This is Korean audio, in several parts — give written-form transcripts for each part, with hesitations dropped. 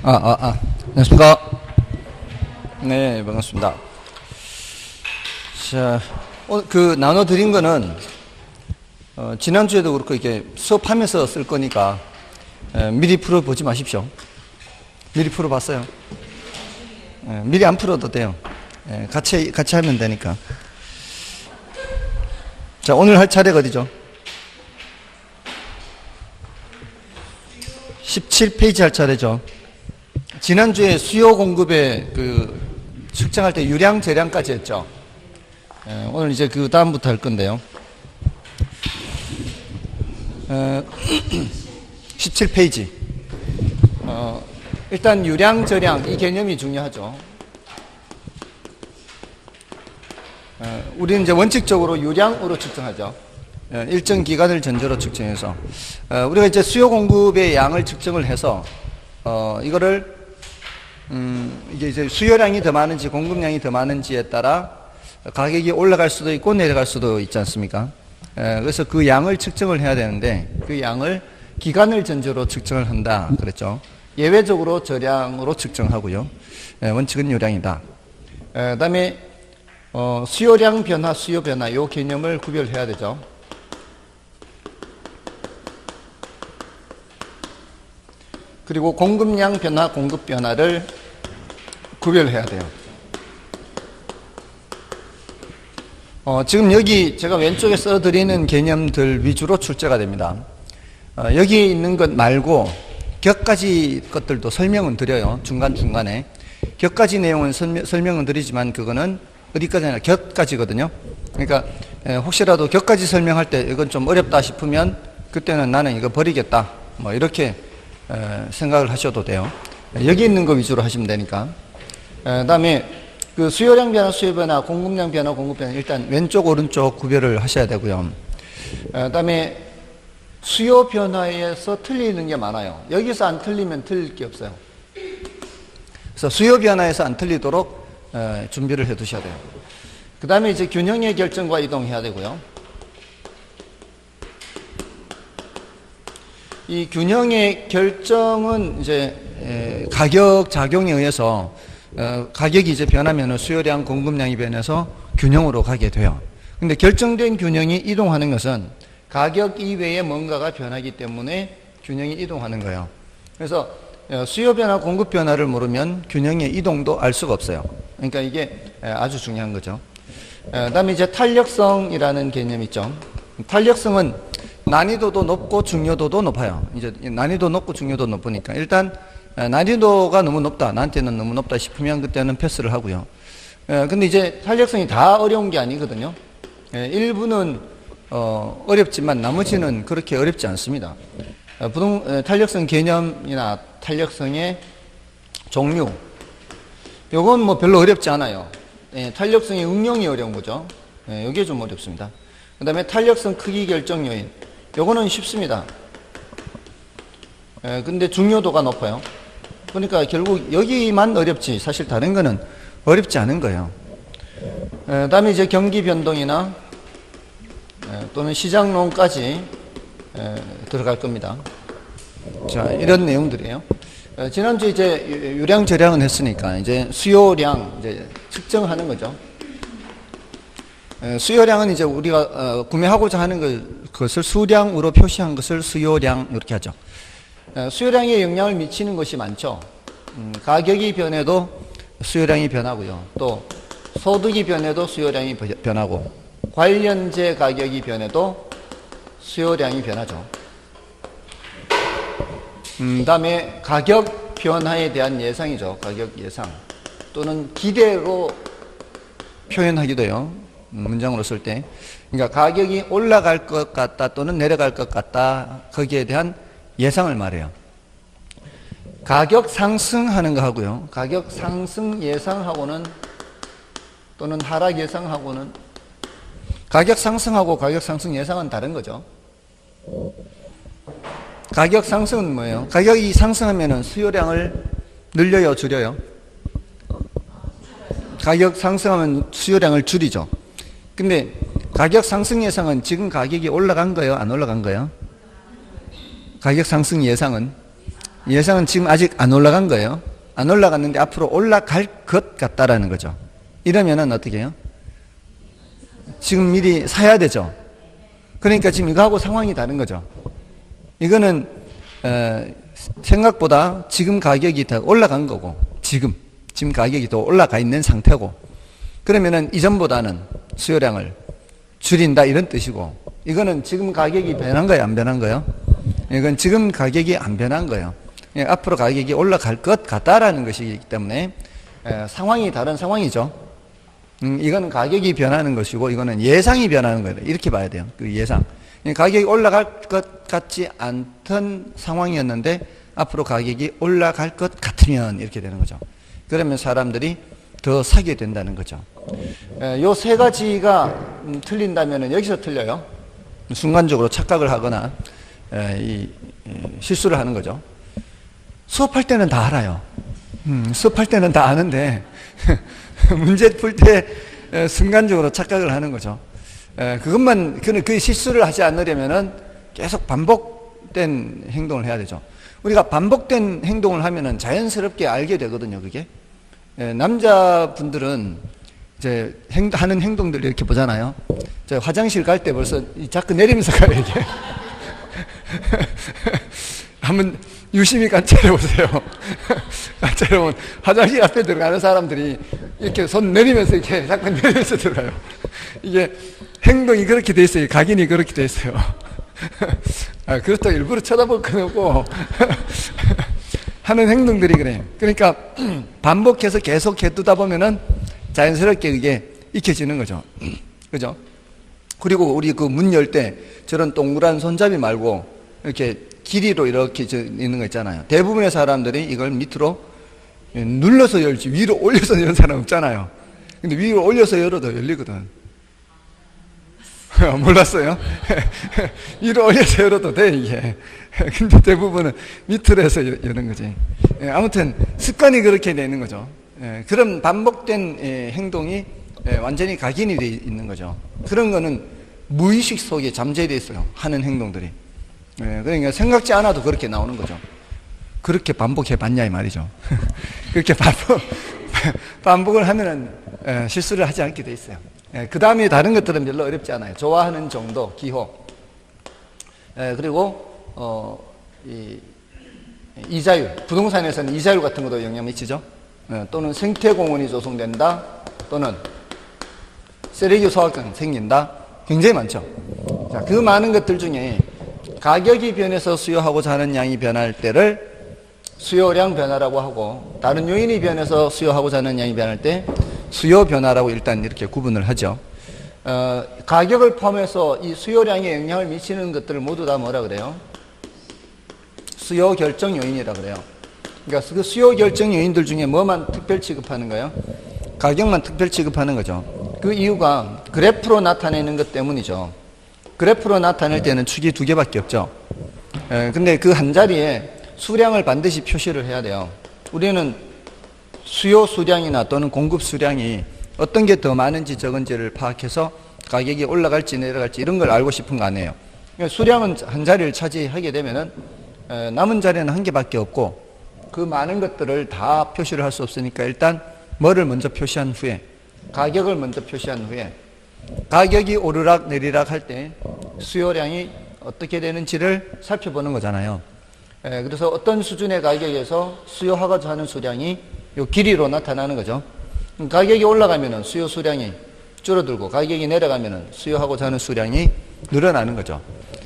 안녕하십니까. 네, 반갑습니다. 자, 나눠드린 거는, 지난주에도 그렇고, 이렇게 수업하면서 쓸 거니까, 미리 풀어보지 마십시오. 미리 풀어봤어요. 미리 안 풀어도 돼요. 같이 하면 되니까. 자, 오늘 할 차례가 어디죠? 17페이지 할 차례죠. 지난주에 수요 공급에 측정할 때 유량, 재량까지 했죠. 오늘 이제 그 다음부터 할 건데요. 17페이지. 일단 유량, 저량 이 개념이 중요하죠. 우리는 이제 원칙적으로 유량으로 측정하죠. 일정 기간을 전제로 측정해서 우리가 이제 수요 공급의 양을 측정을 해서 이거를 이게 이제 수요량이 더 많은지 공급량이 더 많은지에 따라 가격이 올라갈 수도 있고 내려갈 수도 있지 않습니까? 그래서 그 양을 측정을 해야 되는데 그 양을 기간을 전제로 측정을 한다 그랬죠. 예외적으로 저량으로 측정하고요. 원칙은 유량이다. 그다음에 수요량 변화, 수요 변화 이 개념을 구별해야 되죠. 그리고 공급량 변화, 공급 변화를 구별해야 돼요. 지금 여기 제가 왼쪽에 써드리는 개념들 위주로 출제가 됩니다. 여기 있는 것 말고 격가지 것들도 설명은 드려요. 중간중간에. 격가지 내용은 설명은 드리지만 그거는 어디까지나 격가지거든요. 그러니까 혹시라도 격가지 설명할 때 이건 좀 어렵다 싶으면 그때는 나는 이거 버리겠다. 뭐 이렇게 생각을 하셔도 돼요. 여기 있는 거 위주로 하시면 되니까. 다음에 그 수요량 변화, 수요 변화, 공급량 변화, 공급 변화 일단 왼쪽, 오른쪽 구별을 하셔야 되고요. 다음에 수요 변화에서 틀리는 게 많아요. 여기서 안 틀리면 틀릴 게 없어요. 그래서 수요 변화에서 안 틀리도록 준비를 해 두셔야 돼요. 그 다음에 이제 균형의 결정과 이동해야 되고요. 이 균형의 결정은 이제 가격 작용에 의해서 가격이 이제 변하면 수요량, 공급량이 변해서 균형으로 가게 돼요. 근데 결정된 균형이 이동하는 것은 가격 이외에 뭔가가 변하기 때문에 균형이 이동하는 거예요. 그래서 수요 변화, 공급 변화를 모르면 균형의 이동도 알 수가 없어요. 그러니까 이게 아주 중요한 거죠. 그다음에 이제 탄력성이라는 개념이 있죠. 탄력성은 난이도도 높고 중요도도 높아요. 이제 난이도 높고 중요도 높으니까 일단 난이도가 너무 높다, 나한테는 너무 높다 싶으면 그때는 패스를 하고요. 근데 이제 탄력성이 다 어려운 게 아니거든요. 일부는 어렵지만 나머지는 그렇게 어렵지 않습니다. 탄력성 개념이나 탄력성의 종류 요건 뭐 별로 어렵지 않아요. 탄력성의 응용이 어려운 거죠. 이게 좀 어렵습니다. 그 다음에 탄력성 크기 결정 요인 요거는 쉽습니다. 근데 중요도가 높아요. 그러니까 결국 여기만 어렵지 사실 다른 거는 어렵지 않은 거예요. 그 다음에 이제 경기 변동이나 또는 시장론까지 들어갈 겁니다. 자, 이런 내용들이에요. 지난주에 이제 유량, 저량은 했으니까 이제 수요량 이제 측정하는 거죠. 수요량은 이제 우리가 구매하고자 하는 것을 수량으로 표시한 것을 수요량 이렇게 하죠. 수요량에 영향을 미치는 것이 많죠. 가격이 변해도 수요량이 변하고요. 또 소득이 변해도 수요량이 변하고 관련재 가격이 변해도 수요량이 변하죠. 다음에 가격 변화에 대한 예상이죠. 가격 예상 또는 기대로 표현하기도 해요. 문장으로 쓸 때. 그러니까 가격이 올라갈 것 같다 또는 내려갈 것 같다 거기에 대한 예상을 말해요. 가격 상승하는 거 하고요. 가격 상승 예상하고는 또는 하락 예상하고는 가격 상승하고 가격 상승 예상은 다른 거죠. 가격 상승은 뭐예요? 가격이 상승하면 수요량을 늘려요, 줄여요? 가격 상승하면 수요량을 줄이죠. 근데 가격 상승 예상은 지금 가격이 올라간 거예요? 안 올라간 거예요? 가격 상승 예상은 예상은 지금 아직 안 올라간 거예요. 안 올라갔는데 앞으로 올라갈 것 같다라는 거죠. 이러면은 어떻게 해요? 지금 미리 사야 되죠. 그러니까 지금 이거하고 상황이 다른 거죠. 이거는 생각보다 지금 가격이 더 올라간 거고, 지금 가격이 더 올라가 있는 상태고, 그러면은 이전보다는 수요량을 줄인다 이런 뜻이고, 이거는 지금 가격이 변한 거예요, 안 변한 거예요? 이건 지금 가격이 안 변한 거예요. 앞으로 가격이 올라갈 것 같다라는 것이기 때문에 상황이 다른 상황이죠. 이건 가격이 변하는 것이고, 이거는 예상이 변하는 거예요. 이렇게 봐야 돼요. 그 예상. 가격이 올라갈 것 같지 않던 상황이었는데 앞으로 가격이 올라갈 것 같으면 이렇게 되는 거죠. 그러면 사람들이 더 사게 된다는 거죠. 요 세 가지가 틀린다면 여기서 틀려요. 순간적으로 착각을 하거나 실수를 하는 거죠. 수업할 때는 다 알아요. 수업할 때는 다 아는데 문제 풀 때 순간적으로 착각을 하는 거죠. 그것만 그 실수를 하지 않으려면은 계속 반복된 행동을 해야 되죠. 우리가 반복된 행동을 하면은 자연스럽게 알게 되거든요. 그게 남자분들은 이제 하는 행동들 이렇게 보잖아요. 저 화장실 갈 때 벌써 자꾸 내리면서 가요. 이게 한번 유심히 관찰해 보세요. 관찰해 보면 화장실 앞에 들어가는 사람들이 이렇게 손 내리면서 이렇게 자꾸 내리면서 들어가요. 이게 행동이 그렇게 돼 있어요. 각인이 그렇게 돼 있어요. 그렇다고 일부러 쳐다볼 건 없고 하는 행동들이 그래요. 그러니까 반복해서 계속 해두다 보면은 자연스럽게 그게 익혀지는 거죠. 그죠? 그리고 우리 그 문 열 때 저런 동그란 손잡이 말고 이렇게 길이로 이렇게 있는 거 있잖아요. 대부분의 사람들이 이걸 밑으로 눌러서 열지 위로 올려서 여는 사람 없잖아요. 근데 위로 올려서 열어도 열리거든. 몰랐어요? 위로 올려서 열어도 돼, 이게. 근데 대부분은 밑으로 해서 여는 거지. 아무튼 습관이 그렇게 되는 거죠. 그런 반복된 행동이 완전히 각인이 되어 있는 거죠. 그런 거는 무의식 속에 잠재되어 있어요. 하는 행동들이. 그러니까 생각지 않아도 그렇게 나오는 거죠. 그렇게 반복해 봤냐 이 말이죠. 그렇게 반복을 하면은 실수를 하지 않게 돼 있어요. 그 다음에 다른 것들은 별로 어렵지 않아요. 좋아하는 정도, 기호. 그리고 이자율, 부동산에서는 이자율 같은 것도 영향 미치죠. 또는 생태공원이 조성된다, 또는 쓰레기 소각장 생긴다. 굉장히 많죠. 자, 그 많은 것들 중에 가격이 변해서 수요하고자 하는 양이 변할 때를 수요량 변화라고 하고, 다른 요인이 변해서 수요하고자 하는 양이 변할 때 수요 변화라고 일단 이렇게 구분을 하죠. 가격을 포함해서 이 수요량에 영향을 미치는 것들을 모두 다 뭐라 그래요? 수요 결정 요인이라 그래요. 그러니까 그 수요 결정 요인들 중에 뭐만 특별 취급하는 거예요? 가격만 특별 취급하는 거죠. 그 이유가 그래프로 나타내는 것 때문이죠. 그래프로 나타낼 때는 축이 두 개밖에 없죠. 근데 그 한 자리에 수량을 반드시 표시를 해야 돼요. 우리는 수요 수량이나 또는 공급 수량이 어떤 게 더 많은지 적은지를 파악해서 가격이 올라갈지 내려갈지 이런 걸 알고 싶은 거 아니에요. 그러니까 수량은 한 자리를 차지하게 되면은 남은 자리는 한 개밖에 없고, 그 많은 것들을 다 표시를 할 수 없으니까 일단 뭐를 먼저 표시한 후에, 가격을 먼저 표시한 후에, 가격이 오르락 내리락 할 때 수요량이 어떻게 되는지를 살펴보는 거잖아요. 그래서 어떤 수준의 가격에서 수요하고자 하는 수량이 요 길이로 나타나는 거죠. 가격이 올라가면은 수요 수량이 줄어들고, 가격이 내려가면은 수요하고자 하는 수량이 늘어나는 거죠.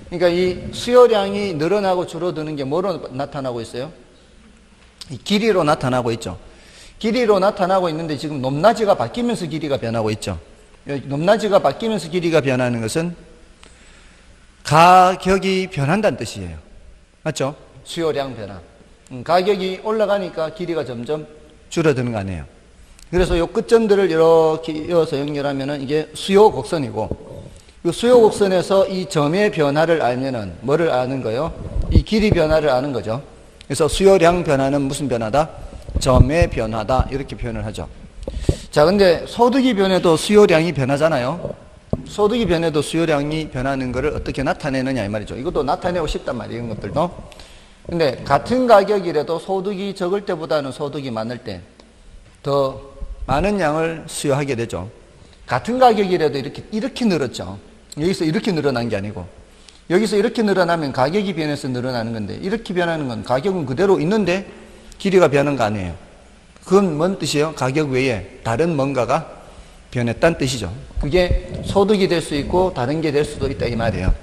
그러니까 이 수요량이 늘어나고 줄어드는 게 뭐로 나타나고 있어요? 이 길이로 나타나고 있죠. 길이로 나타나고 있는데 지금 높낮이가 바뀌면서 길이가 변하고 있죠. 높낮이가 바뀌면서 길이가 변하는 것은 가격이 변한다는 뜻이에요. 맞죠? 수요량 변화. 가격이 올라가니까 길이가 점점 줄어드는 거 아니에요. 그래서 요 끝점들을 이렇게 이어서 연결하면은 이게 수요 곡선이고, 이 수요 곡선에서 이 점의 변화를 알면은 뭐를 아는 거예요? 이 길이 변화를 아는 거죠. 그래서 수요량 변화는 무슨 변화다? 점의 변화다. 이렇게 표현을 하죠. 자, 근데 소득이 변해도 수요량이 변하잖아요. 소득이 변해도 수요량이 변하는 것을 어떻게 나타내느냐 이 말이죠. 이것도 나타내고 싶단 말이에요. 이런 것들도. 근데 같은 가격이라도 소득이 적을 때보다는 소득이 많을 때 더 많은 양을 수요하게 되죠. 같은 가격이라도 이렇게 늘었죠. 여기서 이렇게 늘어난 게 아니고 여기서 이렇게 늘어나면 가격이 변해서 늘어나는 건데 이렇게 변하는 건 가격은 그대로 있는데 길이가 변한 거 아니에요. 그건 뭔 뜻이에요? 가격 외에 다른 뭔가가 변했다는 뜻이죠. 그게 소득이 될 수 있고 다른 게 될 수도 있다 이 말이에요.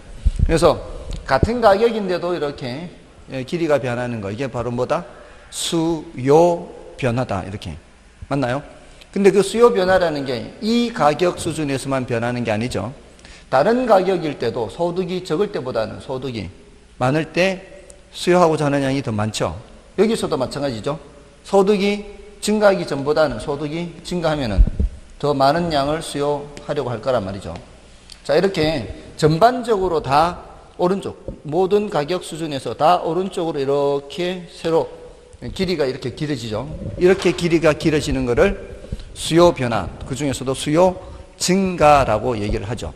그래서 같은 가격인데도 이렇게 길이가 변하는 거 이게 바로 뭐다? 수요 변화다 이렇게 맞나요? 근데 그 수요 변화라는 게 이 가격 수준에서만 변하는 게 아니죠. 다른 가격일 때도 소득이 적을 때보다는 소득이 많을 때 수요하고자 하는 양이 더 많죠. 여기서도 마찬가지죠. 소득이 증가하기 전보다는 소득이 증가하면은 더 많은 양을 수요하려고 할 거란 말이죠. 자, 이렇게 전반적으로 다 오른쪽, 모든 가격 수준에서 다 오른쪽으로 이렇게 세로 길이가 이렇게 길어지죠. 이렇게 길이가 길어지는 것을 수요 변화, 그 중에서도 수요 증가라고 얘기를 하죠.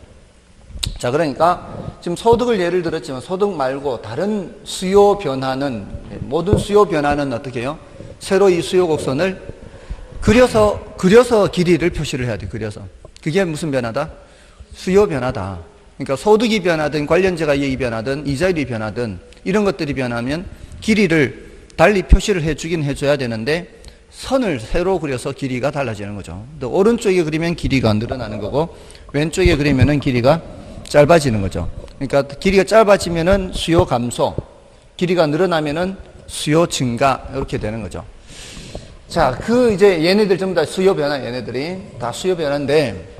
자, 그러니까 지금 소득을 예를 들었지만 소득 말고 다른 수요 변화는, 모든 수요 변화는 어떻게 해요? 새로 이 수요 곡선을 그려서 길이를 표시를 해야 돼, 그려서. 그게 무슨 변화다? 수요 변화다. 그러니까 소득이 변하든 관련자 가격이 변하든 이자율이 변하든 이런 것들이 변하면 길이를 달리 표시를 해주긴 해줘야 되는데 선을 새로 그려서 길이가 달라지는 거죠. 또 오른쪽에 그리면 길이가 늘어나는 거고 왼쪽에 그리면은 길이가 짧아지는 거죠. 그러니까 길이가 짧아지면은 수요 감소, 길이가 늘어나면은 수요 증가 이렇게 되는 거죠. 자, 이제 얘네들 전부 다 수요 변화, 얘네들이 다 수요 변화인데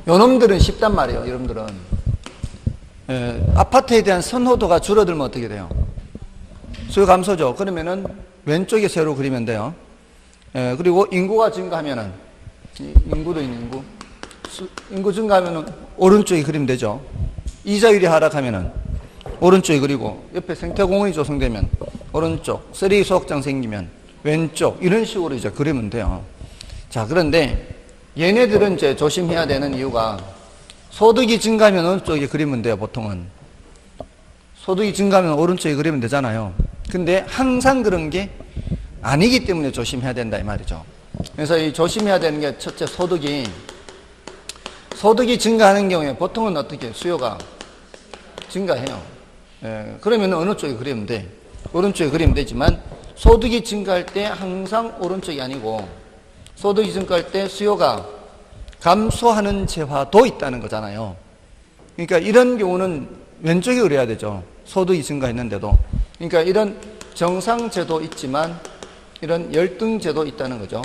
요놈들은 쉽단 말이에요. 여러분들은 아파트에 대한 선호도가 줄어들면 어떻게 돼요? 수요 감소죠. 그러면은 왼쪽에 세로 그리면 돼요. 그리고 인구가 증가하면은 인구도 있는 인구 증가하면은 오른쪽에 그리면 되죠. 이자율이 하락하면은 오른쪽에 그리고 옆에 생태공원이 조성되면 오른쪽, 쓰레기 소각장 생기면 왼쪽 이런 식으로 이제 그리면 돼요. 자, 그런데 얘네들은 이제 조심해야 되는 이유가 소득이 증가하면 어느 쪽에 그리면 돼요, 보통은. 소득이 증가하면 오른쪽에 그리면 되잖아요. 근데 항상 그런 게 아니기 때문에 조심해야 된다 이 말이죠. 그래서 이 조심해야 되는 게 첫째 소득이 증가하는 경우에 보통은 어떻게 수요가 증가해요. 그러면 어느 쪽에 그리면 돼? 오른쪽에 그리면 되지만 소득이 증가할 때 항상 오른쪽이 아니고 소득이 증가할 때 수요가 감소하는 재화도 있다는 거잖아요. 그러니까 이런 경우는 왼쪽에 그려야 되죠. 소득이 증가했는데도. 그러니까 이런 정상제도 있지만 이런 열등제도 있다는 거죠.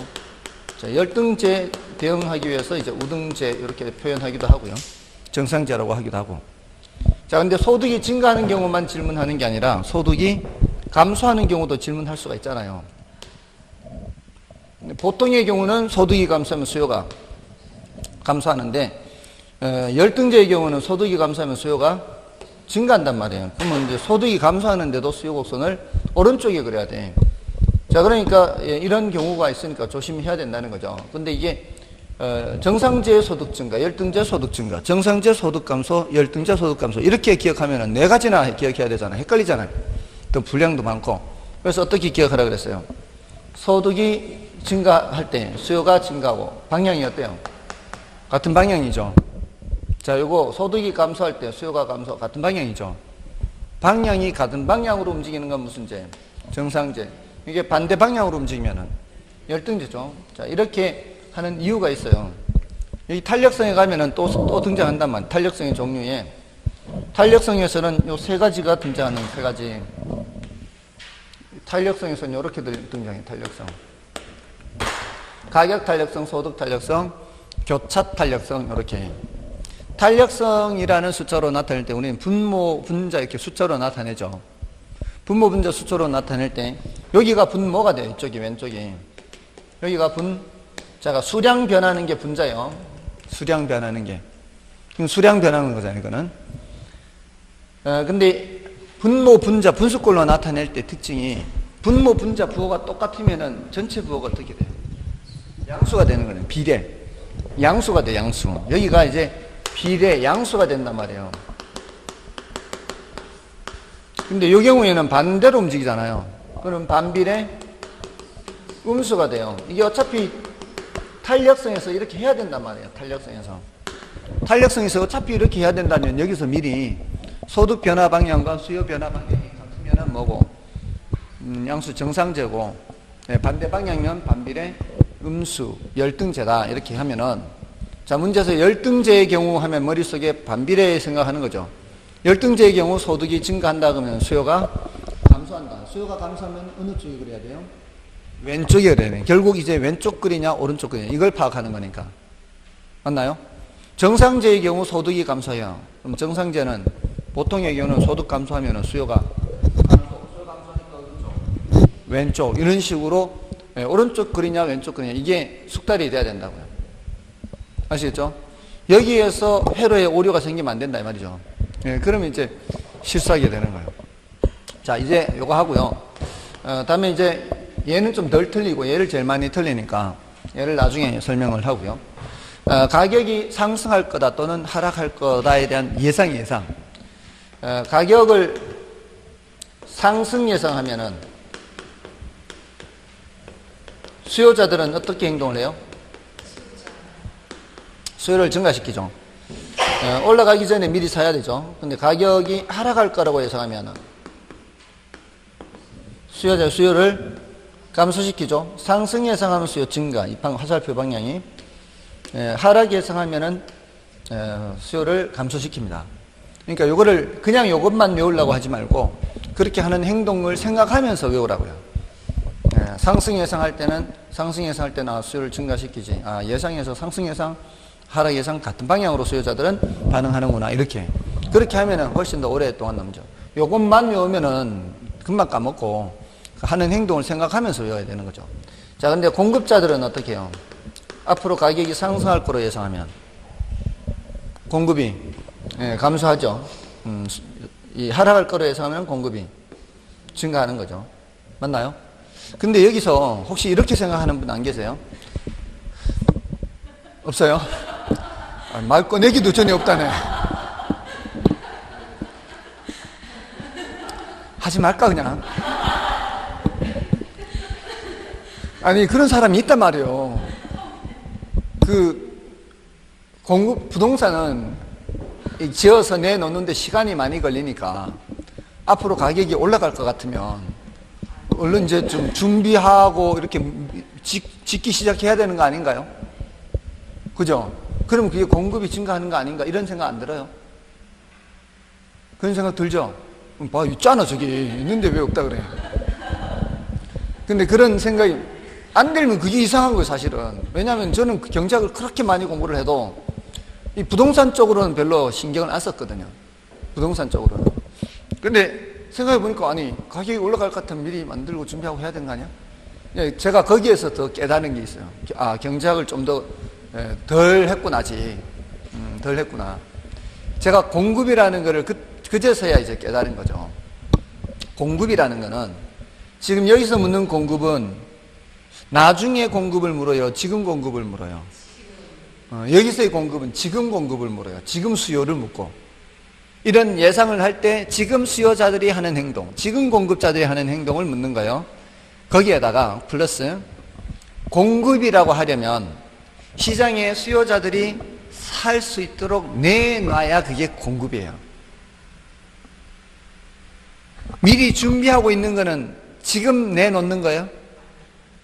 자, 열등제 대응하기 위해서 이제 우등제 이렇게 표현하기도 하고요. 정상제라고 하기도 하고. 자, 근데 소득이 증가하는 경우만 질문하는 게 아니라 소득이 감소하는 경우도 질문할 수가 있잖아요. 보통의 경우는 소득이 감소하면 수요가 감소하는데 열등제의 경우는 소득이 감소하면 수요가 증가한단 말이에요. 그러면 이제 소득이 감소하는데도 수요 곡선을 오른쪽에 그려야 돼. 자, 그러니까 이런 경우가 있으니까 조심해야 된다는 거죠. 근데 이게 정상제 소득 증가, 열등제 소득 증가, 정상제 소득 감소, 열등제 소득 감소 이렇게 기억하면 네 가지나 기억해야 되잖아요. 헷갈리잖아요. 또 분량도 많고. 그래서 어떻게 기억하라 그랬어요? 소득이 증가할 때 수요가 증가하고 방향이 어때요? 같은 방향이죠. 자, 요거 소득이 감소할 때 수요가 감소 같은 방향이죠. 방향이 같은 방향으로 움직이는 건 무슨 제? 정상제. 이게 반대 방향으로 움직이면은 열등제죠. 자, 이렇게 하는 이유가 있어요. 여기 탄력성에 가면은 또 등장한단 말이에요. 탄력성의 종류에. 탄력성에서는 요 세 가지가 등장하는 세 가지. 탄력성에서는 이렇게 등장해요. 탄력성. 가격 탄력성, 소득 탄력성, 교차 탄력성 이렇게. 탄력성이라는 숫자로 나타낼 때 우리는 분모, 분자 이렇게 숫자로 나타내죠. 분모, 분자 숫자로 나타낼 때 여기가 분모가 돼요. 이쪽이 왼쪽이. 여기가 자가 수량 변하는 게 분자예요. 수량 변하는 게. 수량 변하는 거잖아요. 이거는. 근데 분모, 분자, 분수꼴로 나타낼 때 특징이 분모, 분자 부호가 똑같으면은 전체 부호가 어떻게 돼요? 양수가 되는 거예요. 비례. 양수가 돼, 양수. 여기가 이제 비례, 양수가 된단 말이에요. 근데 이 경우에는 반대로 움직이잖아요. 그럼 반비례 음수가 돼요. 이게 어차피 탄력성에서 이렇게 해야 된단 말이에요. 탄력성에서 어차피 이렇게 해야 된다면 여기서 미리 소득 변화 방향과 수요 변화 방향이 같으면 뭐고 양수 정상제고 반대 방향이면 반비례 음수 열등제다 이렇게 하면은 자 문제에서 열등제의 경우 하면 머릿속에 반비례 생각하는 거죠. 열등제의 경우 소득이 증가한다 그러면 수요가 감소한다. 수요가 감소하면 어느 쪽이 그래야 돼요? 왼쪽이 그래야 돼요. 결국 이제 왼쪽 그리냐 오른쪽 그리냐 이걸 파악하는 거니까. 맞나요? 정상제의 경우 소득이 감소해요. 그럼 정상제는 보통의 경우는 소득 감소하면 수요가 감소하니까 오른쪽, 왼쪽 이런 식으로 오른쪽 그리냐 왼쪽 그리냐 이게 숙달이 돼야 된다고요. 아시겠죠? 여기에서 회로에 오류가 생기면 안 된다 이 말이죠. 그러면 이제 실수하게 되는 거예요. 자 이제 요거 하고요. 다음에 이제 얘는 좀 덜 틀리고 얘를 제일 많이 틀리니까 얘를 나중에 설명을 하고요. 가격이 상승할 거다 또는 하락할 거다에 대한 예상. 가격을 상승 예상하면은 수요자들은 어떻게 행동을 해요? 수요를 증가시키죠. 올라가기 전에 미리 사야 되죠. 근데 가격이 하락할 거라고 예상하면은 수요자 수요를 감소시키죠. 상승 예상하면 수요 증가. 이 화살표 방향이 하락 예상하면은 수요를 감소시킵니다. 그러니까 요거를 그냥 요것만 외우려고 하지 말고 그렇게 하는 행동을 생각하면서 외우라고요. 상승 예상할 때는 수요를 증가시키지. 예상에서 상승 예상, 하락 예상 같은 방향으로 수요자들은 반응하는구나. 이렇게. 그렇게 하면은 훨씬 더 오랫동안 남죠. 요것만 외우면은 금방 까먹고 하는 행동을 생각하면서 외워야 되는 거죠. 자, 근데 공급자들은 어떻게 해요? 앞으로 가격이 상승할 거로 예상하면 공급이 감소하죠. 이 하락할 거로 예상하면 공급이 증가하는 거죠. 맞나요? 근데 여기서 혹시 이렇게 생각하는 분 안 계세요? 없어요? 말 꺼내기도 전에 없다네. 하지 말까 그냥. 아니 그런 사람이 있단 말이에요. 부동산은 지어서 내놓는데 시간이 많이 걸리니까 앞으로 가격이 올라갈 것 같으면 얼른 이제 좀 준비하고 이렇게 짓기 시작해야 되는 거 아닌가요? 그죠? 그러면 그게 공급이 증가하는 거 아닌가 이런 생각 안 들어요? 그런 생각 들죠? 봐 있잖아 저기 있는데 왜 없다 그래. 근데 그런 생각이 안 들면 그게 이상한 거예요 사실은. 왜냐하면 저는 경제학을 그렇게 많이 공부를 해도 이 부동산 쪽으로는 별로 신경을 안 썼거든요. 부동산 쪽으로는. 근데 생각해 보니까 아니 가격이 올라갈 것 같으면 미리 만들고 준비하고 해야 되는 거 아니야? 제가 거기에서 더 깨달은 게 있어요. 경제학을 좀 더 덜 했구나지. 덜 했구나. 제가 공급이라는 거를 그제서야 이제 깨달은 거죠. 공급이라는 거는 지금 여기서 묻는 공급은 나중에 공급을 물어요? 지금 공급을 물어요? 여기서의 공급은 지금 공급을 물어요. 지금 수요를 묻고. 이런 예상을 할 때 지금 수요자들이 하는 행동, 지금 공급자들이 하는 행동을 묻는 거예요. 거기에다가 플러스 공급이라고 하려면 시장에 수요자들이 살 수 있도록 내놔야 그게 공급이에요. 미리 준비하고 있는 거는 지금 내놓는 거예요?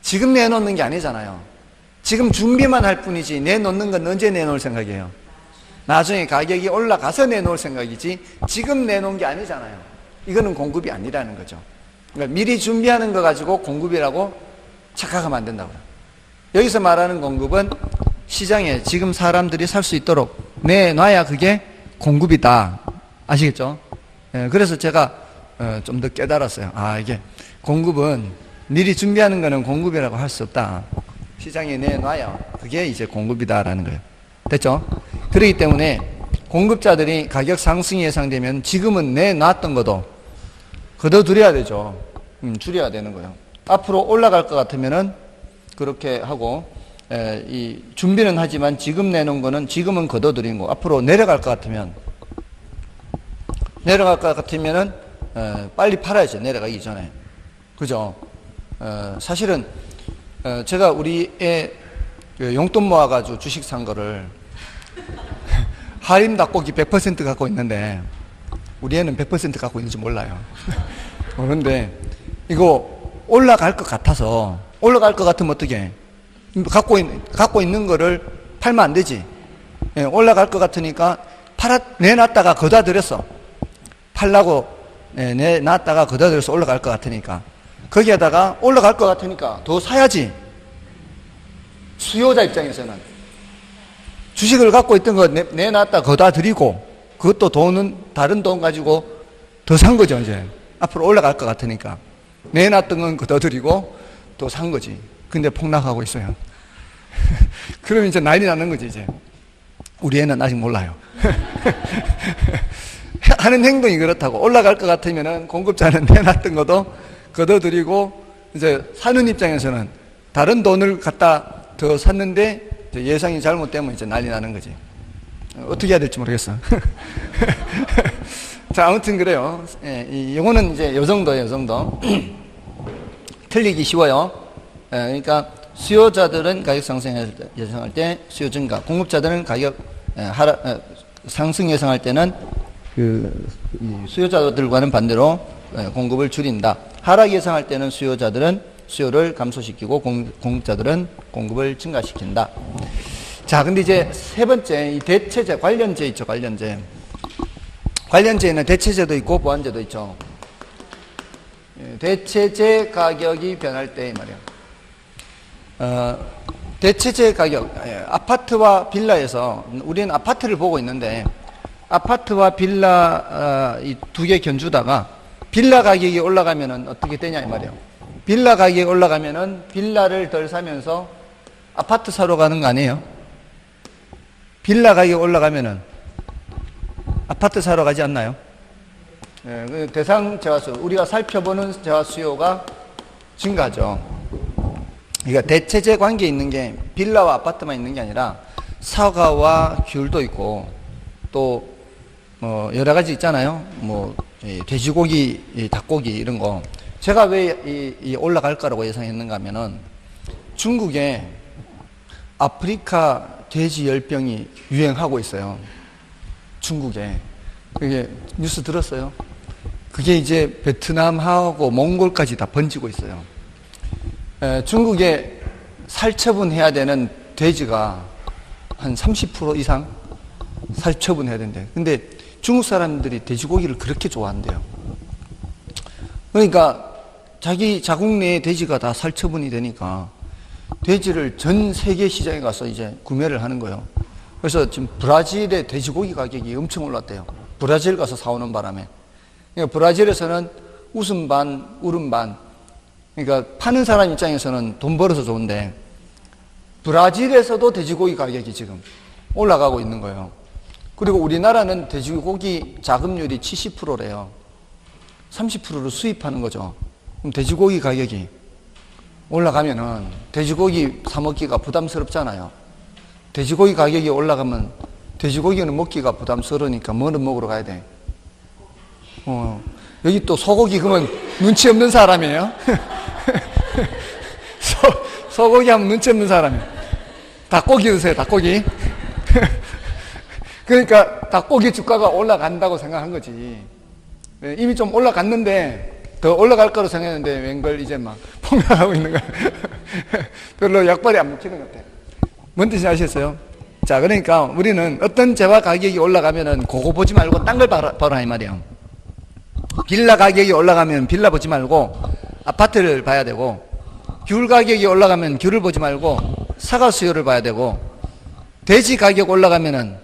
지금 내놓는 게 아니잖아요. 지금 준비만 할 뿐이지 내놓는 건 언제 내놓을 생각이에요? 나중에 가격이 올라가서 내놓을 생각이지 지금 내놓은 게 아니잖아요. 이거는 공급이 아니라는 거죠. 그러니까 미리 준비하는 거 가지고 공급이라고 착각하면 안 된다고요. 여기서 말하는 공급은 시장에 지금 사람들이 살 수 있도록 내놔야 그게 공급이다. 아시겠죠? 그래서 제가 좀 더 깨달았어요. 이게 공급은 미리 준비하는 거는 공급이라고 할 수 없다. 시장에 내놔야 그게 이제 공급이다라는 거예요. 됐죠? 그렇기 때문에 공급자들이 가격 상승이 예상되면 지금은 내놨던 것도 걷어들여야 되죠. 줄여야 되는 거예요. 앞으로 올라갈 것 같으면은 그렇게 하고 이 준비는 하지만 지금 내놓은 거는 지금은 걷어들인 거. 앞으로 내려갈 것 같으면은 빨리 팔아야죠. 내려가기 전에. 그죠? 사실은 제가 우리 애 용돈 모아가지고 주식 산 거를 할인 닭고기 100% 갖고 있는데 우리 애는 100% 갖고 있는지 몰라요. 그런데 이거 올라갈 것 같아서, 올라갈 것 같으면 어떻게 갖고 있는 거를 팔면 안 되지. 올라갈 것 같으니까 내놨다가 거다 들였어. 팔라고 내놨다가 거다 들여서 올라갈 것 같으니까. 거기에다가 올라갈 것 같으니까 더 사야지. 수요자 입장에서는 주식을 갖고 있던 거 내놨다 거다 드리고, 그것도 돈은 다른 돈 가지고 더 산 거죠. 이제 앞으로 올라갈 것 같으니까 내놨던 건 거다 드리고 또 산 거지. 근데 폭락하고 있어요. 그럼 이제 난리 나는 거지. 이제 우리 애는 아직 몰라요. 하는 행동이 그렇다고. 올라갈 것 같으면은 공급자는 내놨던 것도 걷어들이고, 이제 사는 입장에서는 다른 돈을 갖다 더 샀는데 예상이 잘못되면 이제 난리 나는 거지. 어떻게 해야 될지 모르겠어. 자, 아무튼 그래요. 이거는 이제 요 정도예요, 요 정도. 틀리기 쉬워요. 그러니까 수요자들은 가격 상승 예상할 때 수요 증가, 공급자들은 가격 상승 예상할 때는 수요자들과는 반대로 공급을 줄인다. 하락 예상할 때는 수요자들은 수요를 감소시키고 공급자들은 공급을 증가시킨다. 자, 근데 이제 세 번째, 이 대체제, 관련제 있죠, 관련제. 관련제에는 대체제도 있고 보완제도 있죠. 대체제 가격이 변할 때 말이야. 대체제 가격, 아파트와 빌라에서 우리는 아파트를 보고 있는데, 아파트와 빌라 이 두 개 견주다가 빌라 가격이 올라가면은 어떻게 되냐 이 말이에요. 빌라 가격이 올라가면은 빌라를 덜 사면서 아파트 사러 가는 거 아니에요? 빌라 가격이 올라가면은 아파트 사러 가지 않나요? 그 대상 재화수, 우리가 살펴보는 재화 수요가 증가하죠. 그러니까 대체제 관계에 있는 게 빌라와 아파트만 있는 게 아니라 사과와 귤도 있고 또 여러 가지 있잖아요. 돼지고기, 닭고기 이런 거. 제가 왜 올라갈 거라고 예상했는가 하면은 중국에 아프리카 돼지 열병이 유행하고 있어요. 중국에. 그게 뉴스 들었어요? 그게 이제 베트남하고 몽골까지 다 번지고 있어요. 중국에 살처분해야 되는 돼지가 한 30% 이상 살처분해야 된대. 근데 중국 사람들이 돼지고기를 그렇게 좋아한대요. 그러니까 자기 자국 내에 돼지가 다 살처분이 되니까 돼지를 전 세계 시장에 가서 이제 구매를 하는 거예요. 그래서 지금 브라질의 돼지고기 가격이 엄청 올랐대요. 브라질 가서 사오는 바람에. 그러니까 브라질에서는 웃음 반, 울음 반. 그러니까 파는 사람 입장에서는 돈 벌어서 좋은데 브라질에서도 돼지고기 가격이 지금 올라가고 있는 거예요. 그리고 우리나라는 돼지고기 자급률이 70%래요. 30%를 수입하는 거죠. 그럼 돼지고기 가격이 올라가면은 돼지고기 사 먹기가 부담스럽잖아요. 돼지고기 가격이 올라가면 돼지고기는 먹기가 부담스러우니까 뭐는 먹으러 가야 돼? 여기 또 소고기 그러면 눈치 없는 사람이에요? 소고기 하면 눈치 없는 사람이에요. 닭고기 드세요, 닭고기. 그러니까 닭고기 주가가 올라간다고 생각한 거지. 이미 좀 올라갔는데 더 올라갈 거로 생각했는데 웬걸 이제 막 폭락하고 있는 거야. 별로 약발이 안 먹히는 것 같아. 뭔 뜻인지 아시겠어요? 자, 그러니까 우리는 어떤 재화 가격이 올라가면은 그거 보지 말고 딴 걸 봐라 이 말이야. 빌라 가격이 올라가면 빌라 보지 말고 아파트를 봐야 되고, 귤 가격이 올라가면 귤을 보지 말고 사과 수요를 봐야 되고, 돼지 가격 올라가면은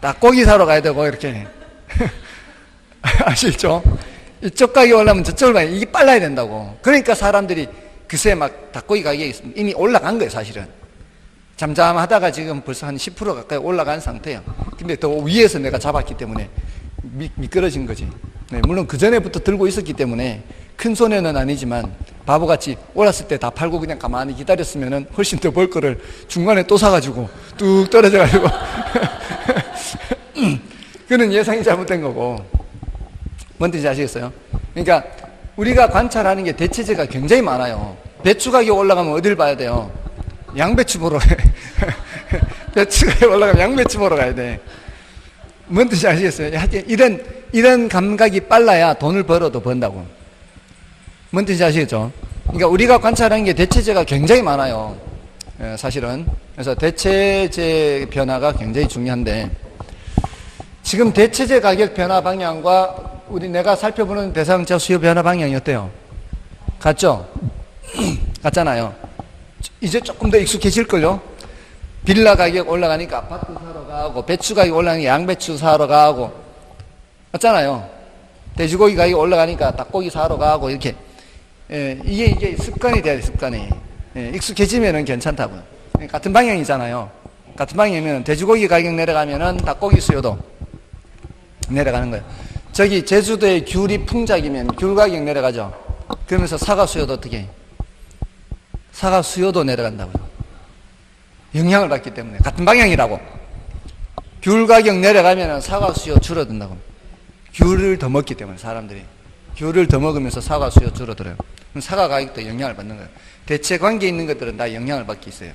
닭고기 사러 가야 되고, 이렇게. 아시죠? 이쪽 가격이 올라가면 저쪽을 봐야 돼. 이게 빨라야 된다고. 그러니까 사람들이 그새 막 닭고기 가격이 이미 올라간 거예요, 사실은. 잠잠하다가 지금 벌써 한 10% 가까이 올라간 상태예요. 근데 더 위에서 내가 잡았기 때문에 미끄러진 거지. 네, 물론 그 전에부터 들고 있었기 때문에 큰 손해는 아니지만 바보같이 올랐을 때 다 팔고 그냥 가만히 기다렸으면 훨씬 더 벌 거를 중간에 또 사가지고 뚝 떨어져가지고 그는 예상이 잘못된 거고. 뭔 뜻인지 아시겠어요? 그러니까 우리가 관찰하는 게 대체제가 굉장히 많아요. 배추 가격이 올라가면 어딜 봐야 돼요? 양배추 보러 가야 돼. 배추가 올라가면 양배추 보러 가야 돼. 뭔 뜻인지 아시겠어요? 하여튼 이런 감각이 빨라야 돈을 벌어도 번다고. 뭔 뜻인지 아시겠죠? 그러니까 우리가 관찰하는 게 대체제가 굉장히 많아요. 사실은. 그래서 대체제 변화가 굉장히 중요한데, 지금 대체제 가격 변화 방향과 내가 살펴보는 대상자 수요 변화 방향이 어때요? 같죠? 같잖아요. 이제 조금 더 익숙해질걸요? 빌라 가격 올라가니까 아파트 사러 가고, 배추 가격 올라가니까 양배추 사러 가고, 맞잖아요. 돼지고기 가격 올라가니까 닭고기 사러 가고, 이렇게. 이게 습관이 돼야 돼, 습관이. 익숙해지면은 괜찮다고요. 같은 방향이잖아요. 같은 방향이면 돼지고기 가격 내려가면은 닭고기 수요도 내려가는 거예요. 저기 제주도에 귤이 풍작이면 귤 가격 내려가죠. 그러면서 사과 수요도 어떻게 해? 사과 수요도 내려간다고요. 영향을 받기 때문에. 같은 방향이라고. 귤 가격 내려가면 사과 수요 줄어든다고. 귤을 더 먹기 때문에 사람들이. 귤을 더 먹으면서 사과 수요 줄어들어요. 그럼 사과 가격도 영향을 받는 거예요. 대체 관계 있는 것들은 다 영향을 받기 있어요.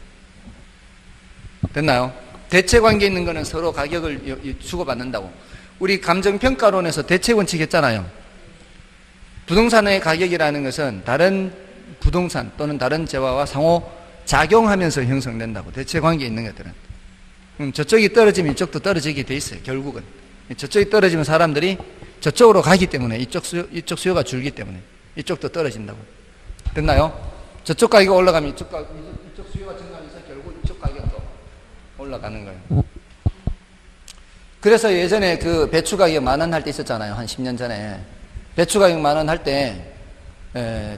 됐나요? 대체 관계 있는 거는 서로 가격을 주고받는다고. 우리 감정평가론에서 대체 원칙 했잖아요. 부동산의 가격이라는 것은 다른 부동산 또는 다른 재화와 상호 작용하면서 형성된다고. 대체 관계 있는 것들은. 저쪽이 떨어지면 이쪽도 떨어지게 돼 있어요. 결국은. 저쪽이 떨어지면 사람들이 저쪽으로 가기 때문에 이쪽 수요가 줄기 때문에 이쪽도 떨어진다고. 됐나요? 저쪽 가격이 올라가면 이쪽 수요가 증가하면서 결국 이쪽 가격도 올라가는 거예요. 그래서 예전에 그 배추 가격 10,000원 할 때 있었잖아요. 한 10년 전에. 배추 가격 10,000원 할 때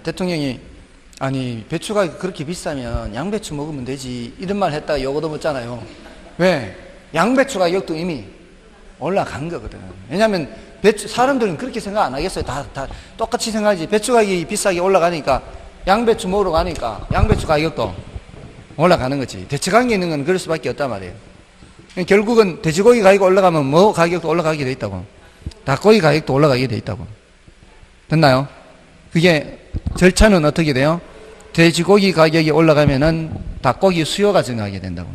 대통령이 아니 배추 가격 그렇게 비싸면 양배추 먹으면 되지 이런 말 했다가 요거도 묻잖아요. 왜? 양배추 가격도 이미 올라간 거거든. 왜냐하면 사람들은 그렇게 생각 안 하겠어요. 다 똑같이 생각하지. 배추 가격이 비싸게 올라가니까 양배추 먹으러 가니까 양배추 가격도 올라가는 거지. 대체 관계 있는 건 그럴 수밖에 없단 말이에요. 결국은 돼지고기 가격 올라가면 뭐 가격도 올라가게 돼 있다고. 닭고기 가격도 올라가게 돼 있다고. 됐나요? 그게 절차는 어떻게 돼요? 돼지고기 가격이 올라가면은 닭고기 수요가 증가하게 된다고.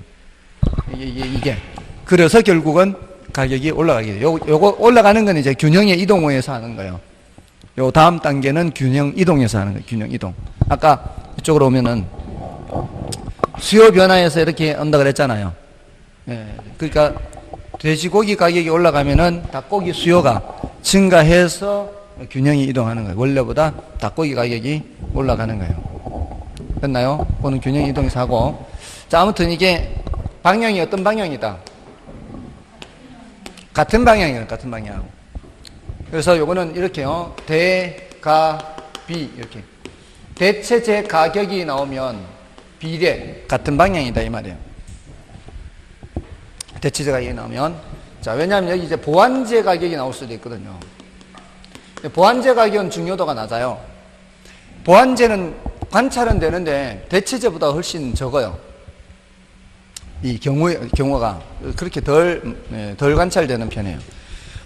이게. 그래서 결국은 가격이 올라가게 돼요. 요거 올라가는 건 이제 균형의 이동에서 하는 거예요. 요 다음 단계는 균형 이동에서 하는 거예요. 균형 이동. 아까 이쪽으로 오면은 수요 변화에서 이렇게 온다 그랬잖아요. 그러니까 돼지고기 가격이 올라가면은 닭고기 수요가 증가해서 균형이 이동하는 거예요. 원래보다 닭고기 가격이 올라가는 거예요. 됐나요? 그거는 균형 이동에서 하고. 자, 아무튼 이게 방향이 어떤 방향이다. 같은 방향이에요. 같은 방향. 그래서 요거는 이렇게요. 대, 가, 비 이렇게. 대체제 가격이 나오면 비례 같은 방향이다 이 말이에요. 대체제 가격이 나오면. 자, 왜냐하면 여기 이제 보완제 가격이 나올 수도 있거든요. 보완제 가격은 중요도가 낮아요. 보완제는 관찰은 되는데 대체제보다 훨씬 적어요. 이 경우가 그렇게 덜 관찰되는 편이에요.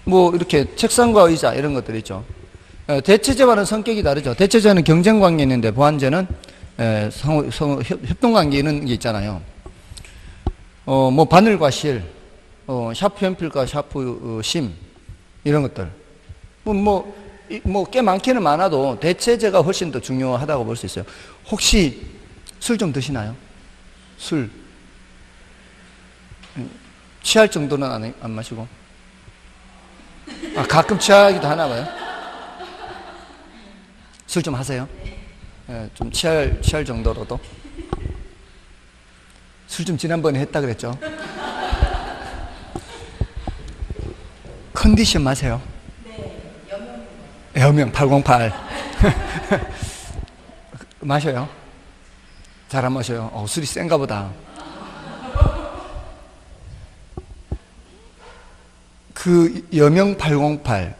뭐 이렇게 책상과 의자 이런 것들 있죠. 대체제와는 성격이 다르죠. 대체제는 경쟁 관계 있는데 보완제는 협동 관계 있는 게 있잖아요. 뭐 바늘과 실, 샤프 연필과 샤프 심 이런 것들. 뭐 꽤 많기는 많아도 대체제가 훨씬 더 중요하다고 볼 수 있어요. 혹시 술 좀 드시나요? 술. 취할 정도는 안 마시고? 아, 가끔 취하기도 하나 봐요? 술 좀 하세요? 좀 취할 정도로도? 술 좀 지난번에 했다 그랬죠? 컨디션 마세요? 여명 808 마셔요? 잘 안 마셔요? 술이 센가 보다. 그 여명 808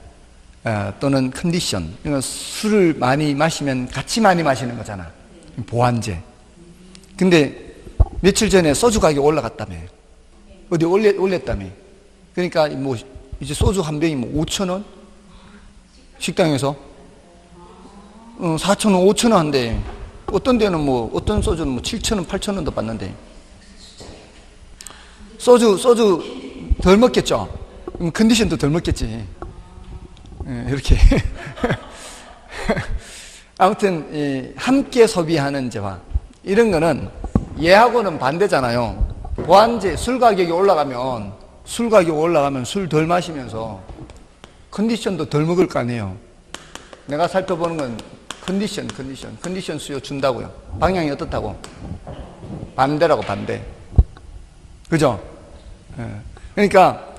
또는 컨디션, 이건 술을 많이 마시면 같이 많이 마시는 거잖아. 보완제. 근데 며칠 전에 소주 가격이 올라갔다며. 어디 올렸다며. 그러니까 뭐 이제 소주 한 병이 뭐 5,000원? 식당에서 4,000원, 5,000원 한대. 어떤 데는 뭐 어떤 소주는 뭐 7,000원, 8,000원도 받는데. 소주 덜 먹겠죠? 컨디션도 덜 먹겠지. 이렇게. 아무튼 함께 소비하는 재화 이런 거는 얘하고는 반대잖아요. 보안제 술 가격이 올라가면 술 덜 마시면서 컨디션도 덜 먹을 거 아니에요. 내가 살펴보는 건 컨디션 수요 준다고요. 방향이 어떻다고? 반대라고, 반대. 그죠? 그러니까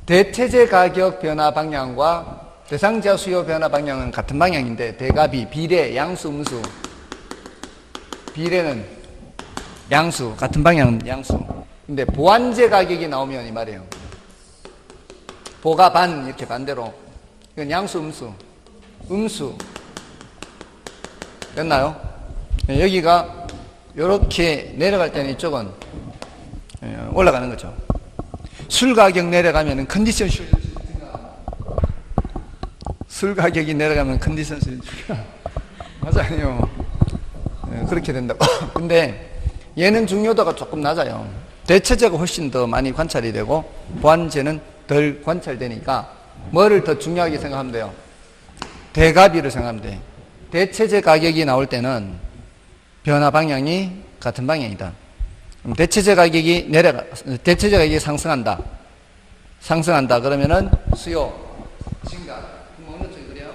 대체재 가격 변화 방향과 대상자 수요 변화 방향은 같은 방향인데, 대갑이, 비례, 양수, 음수. 비례는 양수, 같은 방향은 양수. 근데 보완제 가격이 나오면 이 말이에요. 보가 반, 이렇게 반대로. 이건 양수, 음수. 됐나요? 여기가 이렇게 내려갈 때는 이쪽은 올라가는 거죠. 술 가격 내려가면 컨디션 수요 술 가격이 내려가면 컨디션 수요 맞아요. 그렇게 된다고. 근데 얘는 중요도가 조금 낮아요. 대체제가 훨씬 더 많이 관찰이 되고 보완제는 덜 관찰되니까 뭐를 더 중요하게 생각하면 돼요? 대가비를 생각하면 돼. 대체제 가격이 나올 때는 변화 방향이 같은 방향이다. 그럼 대체제 가격이 상승한다. 그러면은 수요 증가. 그럼 어느 쪽이 그래요?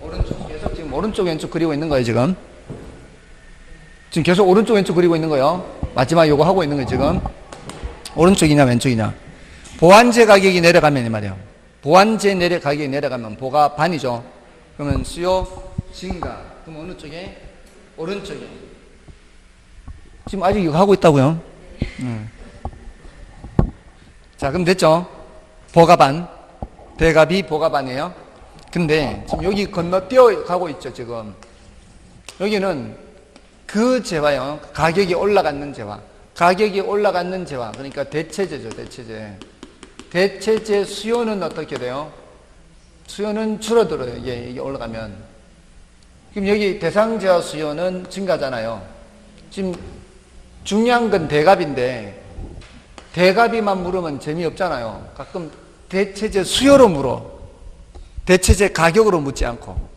오른쪽. 계속 지금 오른쪽 왼쪽 그리고 있는 거예요, 지금 계속 오른쪽 왼쪽 그리고 있는 거예요. 마지막 요거 하고 있는 거예요, 지금. 오른쪽이냐 왼쪽이냐. 보완제 가격이 내려가면 이 말이에요. 보완제 가격이 내려가면 보가 반이죠. 그러면 수요 증가. 그럼 어느 쪽에? 오른쪽에. 지금 아직 이거 하고 있다고요. 자, 그럼 됐죠? 보가 반. 대갑이 보가 반이에요. 근데 지금 여기 건너뛰어 가고 있죠, 지금. 여기는 그 재화요. 가격이 올라가는 재화. 그러니까 대체제죠, 대체제. 대체제 수요는 어떻게 돼요? 수요는 줄어들어요, 이게 올라가면. 그럼 여기 대상자 수요는 증가잖아요. 지금 중요한 건 대갑인데, 대갑이만 물으면 재미없잖아요. 가끔 대체제 수요로 물어. 대체제 가격으로 묻지 않고.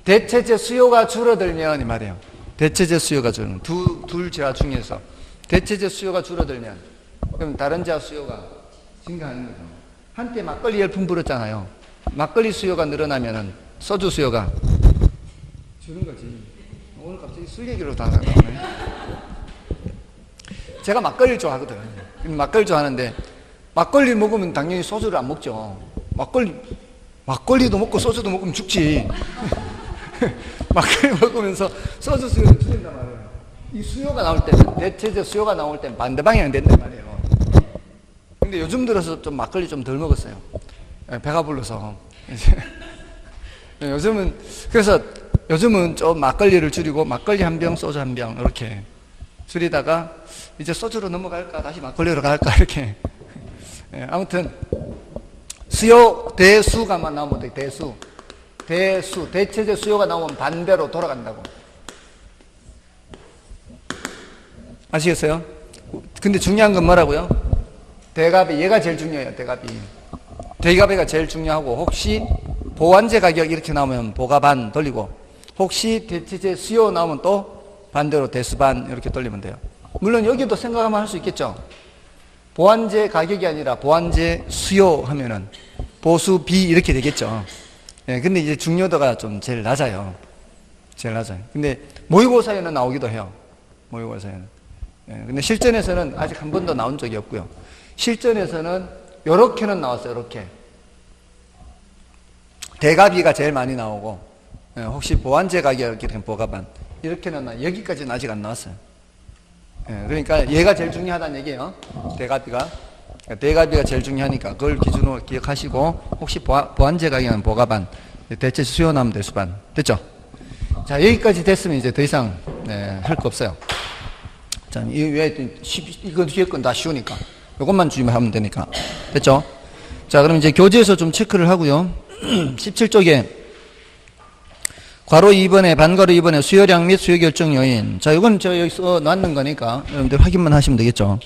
대체제 수요가 줄어들면 이 말이에요. 대체제 수요가 줄어들면 둘 재화 중에서 대체제 수요가 줄어들면 그럼 다른 재화 수요가 증가하는 거죠. 한때 막걸리 열풍 불었잖아요. 막걸리 수요가 늘어나면은 소주 수요가 주는 거지. 오늘 갑자기 술 얘기로 다 나오네. 제가 막걸리를 좋아하거든. 막걸리 좋아하는데 막걸리 먹으면 당연히 소주를 안 먹죠. 막걸리도 먹고 소주도 먹으면 죽지. 막걸리 먹으면서 소주 수요를 줄인단 말이에요. 이 수요가 나올 때는, 대체제 수요가 나올 때는 반대 방향이 된단 말이에요. 근데 요즘 들어서 좀 막걸리 좀 덜 먹었어요. 배가 불러서. 요즘은 좀 막걸리를 줄이고 막걸리 한 병, 소주 한 병 이렇게 줄이다가 이제 소주로 넘어갈까 다시 막걸리로 갈까 이렇게. 아무튼 수요 대수가만 나오면 돼. 대체제 수요가 나오면 반대로 돌아간다고. 아시겠어요? 근데 중요한 건 뭐라고요? 대갑이, 얘가 제일 중요해요. 대갑이가 제일 중요하고, 혹시 보완제 가격 이렇게 나오면 보가 반 돌리고, 혹시 대체제 수요 나오면 또 반대로 대수 반 이렇게 돌리면 돼요. 물론 여기도 생각하면 할 수 있겠죠. 보완제 가격이 아니라 보완제 수요 하면은 보수 비 이렇게 되겠죠. 근데 이제 중요도가 좀 제일 낮아요. 근데 모의고사에는 나오기도 해요. 근데 실전에서는 아직 한 번도 나온 적이 없고요. 실전에서는 요렇게는 나왔어요. 요렇게. 대가비가 제일 많이 나오고, 혹시 보완제 가격 이렇게 되면 보가반. 이렇게는 여기까지는 아직 안 나왔어요. 그러니까 얘가 제일 중요하다는 얘기예요. 대가비가 제일 중요하니까 그걸 기준으로 기억하시고, 혹시 보완제 가격은 보가반, 대체 수요 나오면 대수반. 됐죠? 자, 여기까지 됐으면 이제 더 이상 할 거 없어요. 자, 이거 뒤에 건 다 쉬우니까 이것만 주의하면 되니까. 됐죠? 자, 그럼 이제 교재에서 좀 체크를 하고요. 17쪽에 괄호 2번에 반괄호 2번에 수요량 및 수요 결정 요인. 자, 이건 저 여기 써 놨는 거니까 여러분들 확인만 하시면 되겠죠.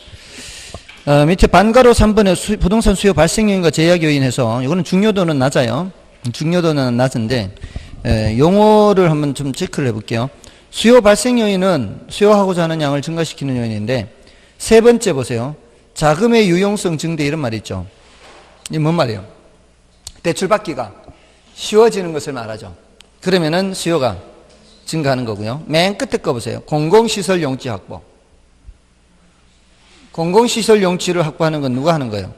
밑에 반괄호 3번에 부동산 수요 발생 요인과 제약 요인 해서 이거는 중요도는 낮아요. 중요도는 낮은데 용어를 한번 좀 체크를 해볼게요. 수요 발생 요인은 수요하고자 하는 양을 증가시키는 요인인데 세 번째 보세요. 자금의 유용성 증대 이런 말이 있죠. 이게 뭔 말이에요? 대출받기가 쉬워지는 것을 말하죠. 그러면은 수요가 증가하는 거고요. 맨 끝에 거 보세요. 공공시설 용지 확보. 공공시설 용지를 확보하는 건 누가 하는 거예요?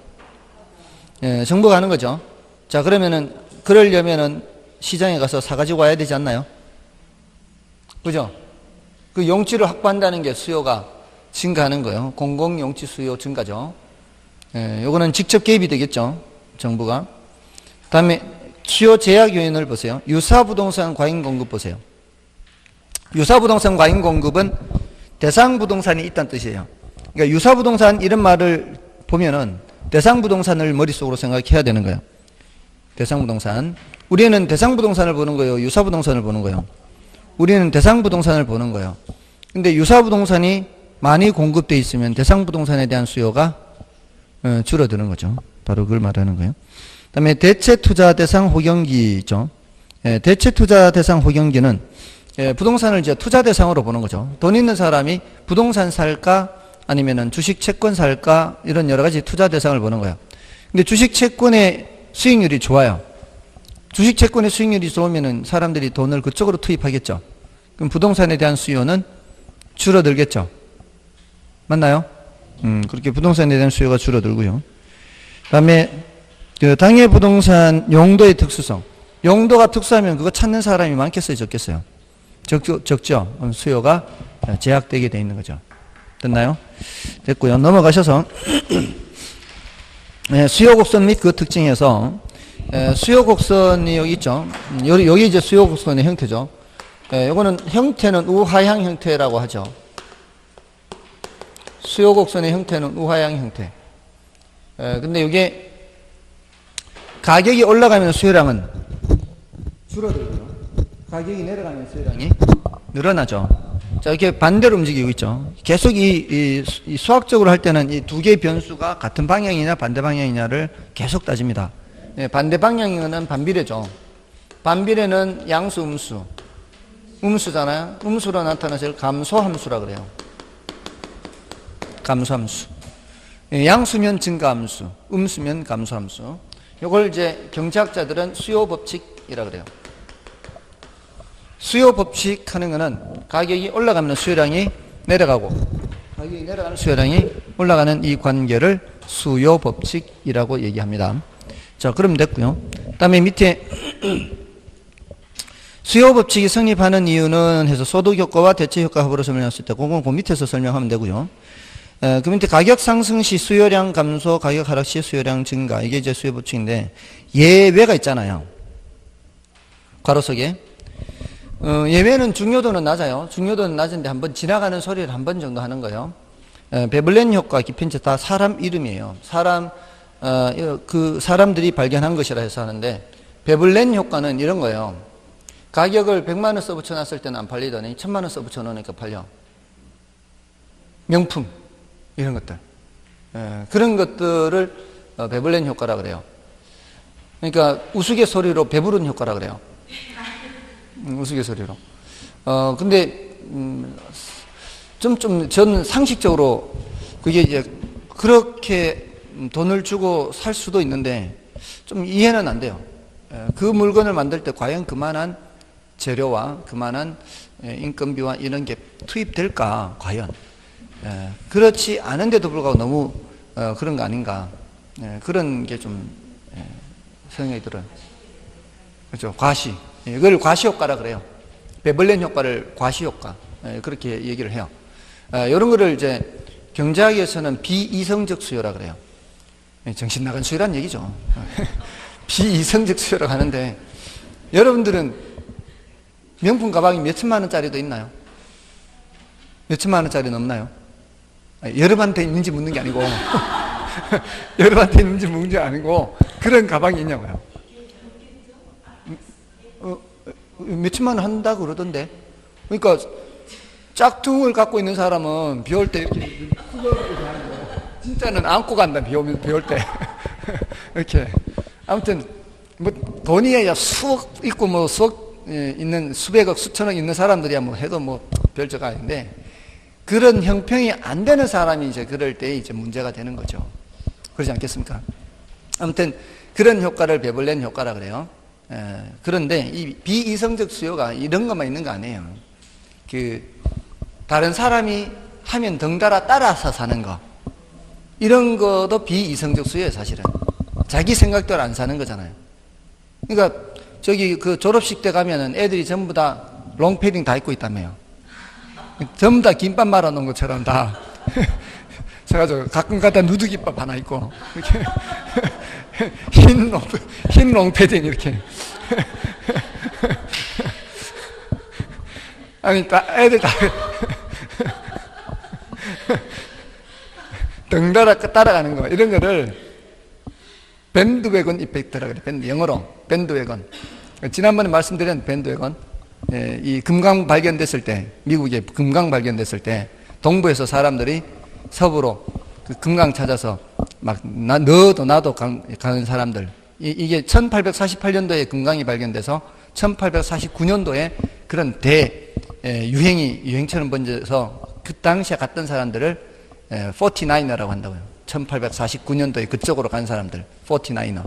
정부가 하는 거죠. 자, 그러면은 그러려면은 시장에 가서 사가지고 와야 되지 않나요? 그죠? 그 용지를 확보한다는 게 수요가 증가하는 거예요. 공공용지 수요 증가죠. 요거는 직접 개입이 되겠죠. 정부가. 다음에 수요 제약 요인을 보세요. 유사부동산 과잉 공급 보세요. 유사부동산 과잉 공급은 대상 부동산이 있다는 뜻이에요. 그러니까 유사부동산 이런 말을 보면은 대상 부동산을 머릿속으로 생각해야 되는 거예요. 대상 부동산. 우리는 대상 부동산을 보는 거예요. 유사 부동산을 보는 거예요. 우리는 대상 부동산을 보는 거예요. 근데 유사 부동산이 많이 공급되어 있으면 대상 부동산에 대한 수요가 줄어드는 거죠. 바로 그걸 말하는 거예요. 그다음에 대체 투자 대상 호경기죠. 대체 투자 대상 호경기는 부동산을 이제 투자 대상으로 보는 거죠. 돈 있는 사람이 부동산 살까 아니면은 주식 채권 살까 이런 여러 가지 투자 대상을 보는 거예요. 근데 주식 채권의 수익률이 좋아요. 주식 채권의 수익률이 좋으면은 사람들이 돈을 그쪽으로 투입하겠죠. 그럼 부동산에 대한 수요는 줄어들겠죠. 맞나요? 그렇게 부동산에 대한 수요가 줄어들고요. 그다음에 그 당해 부동산 용도의 특수성. 용도가 특수하면 그거 찾는 사람이 많겠어요, 적겠어요? 적죠. 수요가 제약되게 돼 있는 거죠. 됐나요? 됐고요. 넘어가셔서 수요 곡선 및 그 특징에서 수요 곡선이 여기 있죠. 여기 이제 수요 곡선의 형태죠. 요거는 형태는 우하향 형태라고 하죠. 수요 곡선의 형태는 우하향 형태. 근데 이게 가격이 올라가면 수요량은 줄어들고요. 가격이 내려가면 수요량이 늘어나죠. 자, 이렇게 반대로 움직이고 있죠. 계속 이 수학적으로 할 때는 이 두 개의 변수가 같은 방향이냐 반대 방향이냐를 계속 따집니다. 반대 방향이면 반비례죠. 반비례는 양수, 음수. 음수잖아요. 음수로 나타나서 감소함수라 그래요. 감소함수. 양수면 증가함수, 음수면 감소함수. 이걸 이제 경제학자들은 수요 법칙이라 그래요. 수요 법칙 하는 거는 가격이 올라가면 수요량이 내려가고 가격이 내려가는 수요량이 올라가는 이 관계를 수요 법칙이라고 얘기합니다. 자, 그럼 됐고요. 그다음에 밑에 수요 법칙이 성립하는 이유는 해서 소득 효과와 대체 효과 합으로 설명할 수 있다. 그건 그 밑에서 설명하면 되고요. 그 밑에 가격 상승 시 수요량 감소, 가격 하락 시 수요량 증가. 이게 이제 수요 법칙인데 예외가 있잖아요. 괄호 속에. 예외는 중요도는 낮아요. 중요도는 낮은데 한번 지나가는 소리를 한 번 정도 하는 거예요. 베블렌 효과, 기핀체 다 사람 이름이에요. 그 사람들이 발견한 것이라 해서 하는데 베블렌 효과는 이런 거예요. 가격을 100만 원 써붙여 놨을 때는 안 팔리더니 1000만 원 써붙여 놓으니까 팔려. 명품 이런 것들. 그런 것들을 베블렌 효과라 그래요. 그러니까 우스갯소리로 배부른 효과라 그래요. 우스갯소리로. 근데 저는 상식적으로 그게 이제 그렇게 돈을 주고 살 수도 있는데 좀 이해는 안 돼요. 그 물건을 만들 때 과연 그만한 재료와 그만한 인건비와 이런 게 투입될까 과연. 그렇지 않은데도 불구하고 너무 그런 거 아닌가. 그런 게 좀 생각이 들어요. 그렇죠. 과시. 이걸 과시효과라 그래요. 베블렌 효과를 과시효과. 그렇게 얘기를 해요. 이런 거를 이제 경제학에서는 비이성적 수요라 그래요. 정신 나간 수요란 얘기죠. 비이성적 수요라고 하는데 여러분들은 명품 가방이 몇천만 원짜리도 있나요? 몇천만 원짜리는 없나요? 여러분한테 있는지 묻는 게 아니고 여러분한테 있는지 묻는 게 아니고 그런 가방이 있냐고요. 몇천만 원 한다고 그러던데. 그러니까 짝퉁을 갖고 있는 사람은 비 올 때 이렇게 진짜는 안고 간다. 비 올 때. 이렇게. 아무튼 뭐 돈이야 수억 있고 뭐 수억 있는 수백억 수천억 있는 사람들이야 뭐 해도 뭐 별적 아닌데, 그런 형평이 안 되는 사람이 이제 그럴 때 이제 문제가 되는 거죠. 그러지 않겠습니까? 아무튼 그런 효과를 배불렌 효과라 그래요. 그런데 이 비이성적 수요가 이런 것만 있는 거 아니에요. 다른 사람이 하면 덩달아 따라서 사는 거, 이런 것도 비이성적 수요예요. 사실은 자기 생각대로 안 사는 거잖아요. 그러니까 저기 그 졸업식 때 가면은 애들이 전부 다 롱패딩 다 입고 있다며요. 전부 다 김밥 말아놓은 것처럼 다 그래가지고 가끔 가다 누드김밥 하나 입고 이렇게 흰 롱패딩 이렇게 아니 애들 다 덩달아 따라가는 거, 이런 거를 밴드웨건 이펙트라 그래. 영어로 밴드웨건. 지난번에 말씀드린 밴드웨건. 이 금강 발견됐을 때, 미국에 금강 발견됐을 때 동부에서 사람들이 서부로 그 금강 찾아서 막 너도 나도 가는 사람들. 이게 1848년도에 금강이 발견돼서 1849년도에 그런 유행처럼 번져서 그 당시에 갔던 사람들을 49er라고 한다고요. 1849년도에 그쪽으로 간 사람들 49er.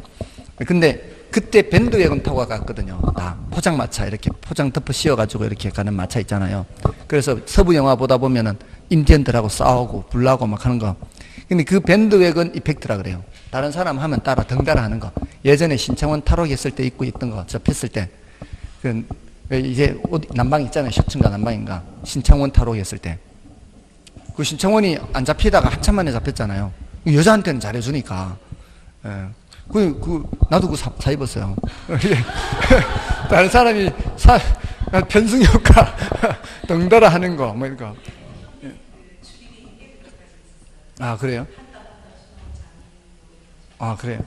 근데 그때 밴드웨건 타고 갔거든요. 다 포장마차 이렇게 포장 덮어 씌워가지고 이렇게 가는 마차 있잖아요. 그래서 서부 영화 보다 보면은 인디언들하고 싸우고 불나고 막 하는 거. 근데 그 밴드웨건 이펙트라 그래요. 다른 사람 하면 따라 덩달아 하는 거. 예전에 신청원 탈옥했을 때 입고 있던 거 접했을 때 이제 옷 난방 있잖아요. 셔츠인가 난방인가 신청원 탈옥했을 때 그 신청원이 안 잡히다가 한참 만에 잡혔잖아요. 여자한테는 잘해주니까. 나도 그거 사 입었어요. 다른 사람이 편승 효과, 덩달아 하는 거, 뭐 이런 거. 아, 그래요? 아, 그래요?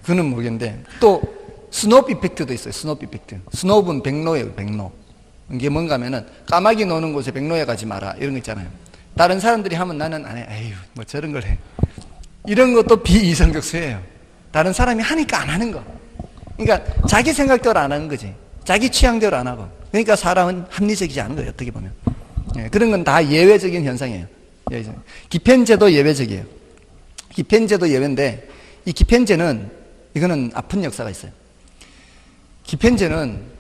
그는 모르겠는데. 또, 스노우 이펙트도 있어요. 스노우 이펙트. 스노우는 백로예요, 백로. 이게 뭔가 하면은, 까마귀 노는 곳에 백로에 가지 마라. 이런 거 있잖아요. 다른 사람들이 하면 나는 안 해. 에휴, 뭐 저런 걸 해. 이런 것도 비이성적 수예요. 다른 사람이 하니까 안 하는 거. 그러니까 자기 생각대로 안 하는 거지. 자기 취향대로 안 하고. 그러니까 사람은 합리적이지 않은 거예요. 어떻게 보면. 그런 건 다 예외적인 현상이에요. 기펜제도 예외적이에요. 기펜제도 예외인데, 이 기펜제는 이거는 아픈 역사가 있어요. 기펜제는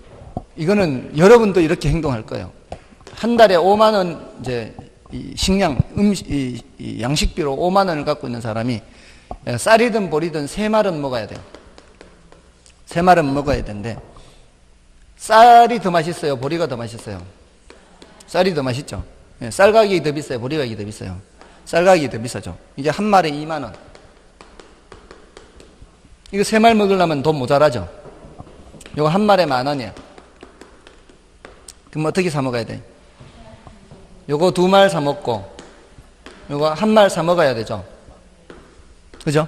이거는 여러분도 이렇게 행동할 거예요. 한 달에 5만 원 이제 식량 양식비로 5만 원을 갖고 있는 사람이 쌀이든 보리든 3말은 먹어야 돼요. 3말은 먹어야 되는데, 쌀이 더 맛있어요? 보리가 더 맛있어요? 쌀이 더 맛있죠? 쌀 가격이 더 비싸요? 보리 가격이 더 비싸요? 쌀 가격이 더 비싸죠? 이게 한 말에 2만 원. 이거 3말 먹으려면 돈 모자라죠? 이거 한 말에 10,000원이에요. 그럼 어떻게 사 먹어야 돼? 요거 2말 사 먹고, 요거 1말 사 먹어야 되죠? 그죠?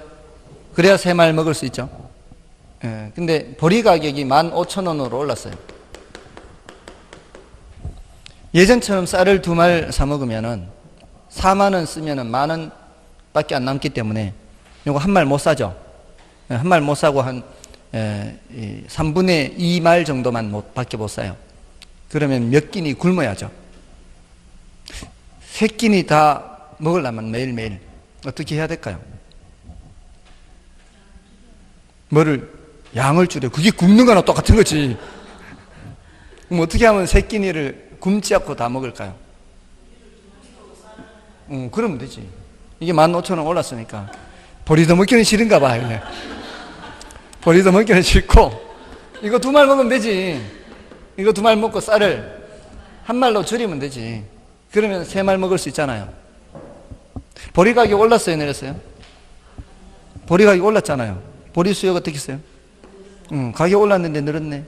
그래야 3말 먹을 수 있죠? 근데 보리 가격이 15,000원으로 올랐어요. 예전처럼 쌀을 2말 사 먹으면은 4만 원 쓰면은 10,000원 밖에 안 남기 때문에 요거 1말 못 사죠? 1말 못 사고 한 3분의 2말 정도만 밖에 못 사요. 그러면 몇 끼니 굶어야죠. 3끼니 다 먹으려면 매일매일 어떻게 해야 될까요? 뭐를 양을 줄여. 그게 굶는 거나 똑같은 거지. 그럼 어떻게 하면 3끼니를 굶지 않고 다 먹을까요? 그러면 되지. 이게 15,000원 올랐으니까 보리도 먹기는 싫은가 봐. 보리도 먹기는 싫고 이거 2말 먹으면 되지. 이거 2말 먹고 쌀을 1말로 줄이면 되지. 그러면 3말 먹을 수 있잖아요. 보리 가격 올랐어요, 내렸어요? 보리 가격 올랐잖아요. 보리 수요가 어떻게 했어요? 가격 올랐는데 늘었네.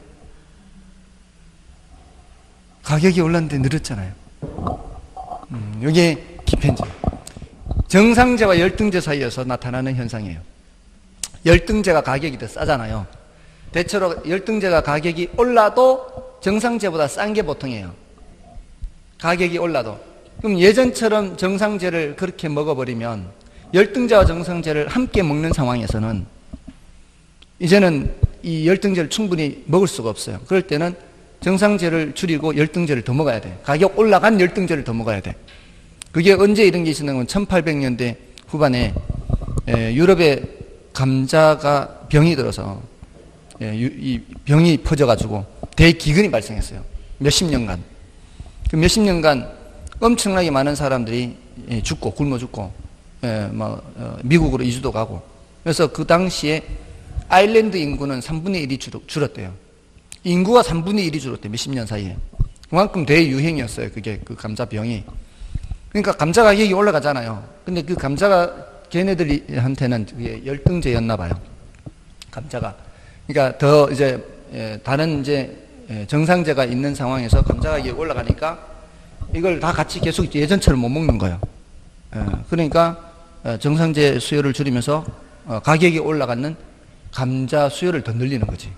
가격이 올랐는데 늘었잖아요. 이게 기펜제. 정상제와 열등제 사이에서 나타나는 현상이에요. 열등제가 가격이 더 싸잖아요. 대체로 열등제가 가격이 올라도 정상제보다 싼 게 보통이에요. 가격이 올라도. 그럼 예전처럼 정상제를 그렇게 먹어버리면 열등제와 정상제를 함께 먹는 상황에서는 이제는 이 열등제를 충분히 먹을 수가 없어요. 그럴 때는 정상제를 줄이고 열등제를 더 먹어야 돼. 가격 올라간 열등제를 더 먹어야 돼. 그게 언제 이런 게 있었냐면 1800년대 후반에 유럽에 감자가 병이 들어서 이 병이 퍼져가지고 대기근이 발생했어요. 몇십 년간. 그 몇십 년간 엄청나게 많은 사람들이 죽고 굶어 죽고 미국으로 이주도 가고 그래서 그 당시에 아일랜드 인구는 3분의 1이 줄었대요. 인구가 3분의 1이 줄었대요. 몇십 년 사이에. 그만큼 대유행이었어요. 그게 그 감자병이. 그러니까 감자 가격이 올라가잖아요. 근데 그 감자가 걔네들한테는 그게 열등제였나 봐요. 감자가. 그러니까 더 이제 다른 이제 정상제가 있는 상황에서 감자 가격이 올라가니까 이걸 다 같이 계속 예전처럼 못 먹는 거예요. 그러니까 정상제 수요를 줄이면서 가격이 올라가는 감자 수요를 더 늘리는 거지.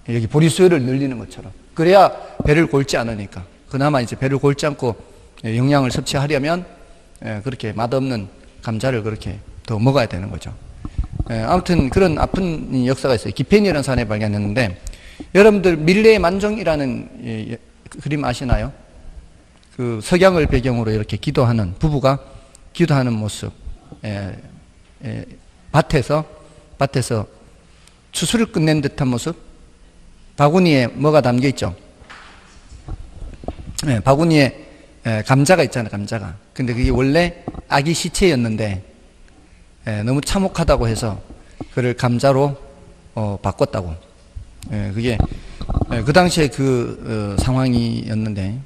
여기 보리 수요를 늘리는 것처럼. 그래야 배를 골지 않으니까. 그나마 이제 배를 골지 않고 영양을 섭취하려면 그렇게 맛없는 감자를 그렇게 더 먹어야 되는 거죠. 아무튼 그런 아픈 역사가 있어요. 기펜이라는 산에 발견했는데 여러분들 밀레의 만종이라는 그림 아시나요? 그 석양을 배경으로 이렇게 기도하는 부부가 기도하는 모습. 밭에서 추수를 끝낸 듯한 모습. 바구니에 뭐가 담겨 있죠? 바구니에 감자가 있잖아요. 감자가. 근데 그게 원래 아기 시체였는데 너무 참혹하다고 해서 그를 감자로 바꿨다고. 그게 그 당시에 그 상황이었는데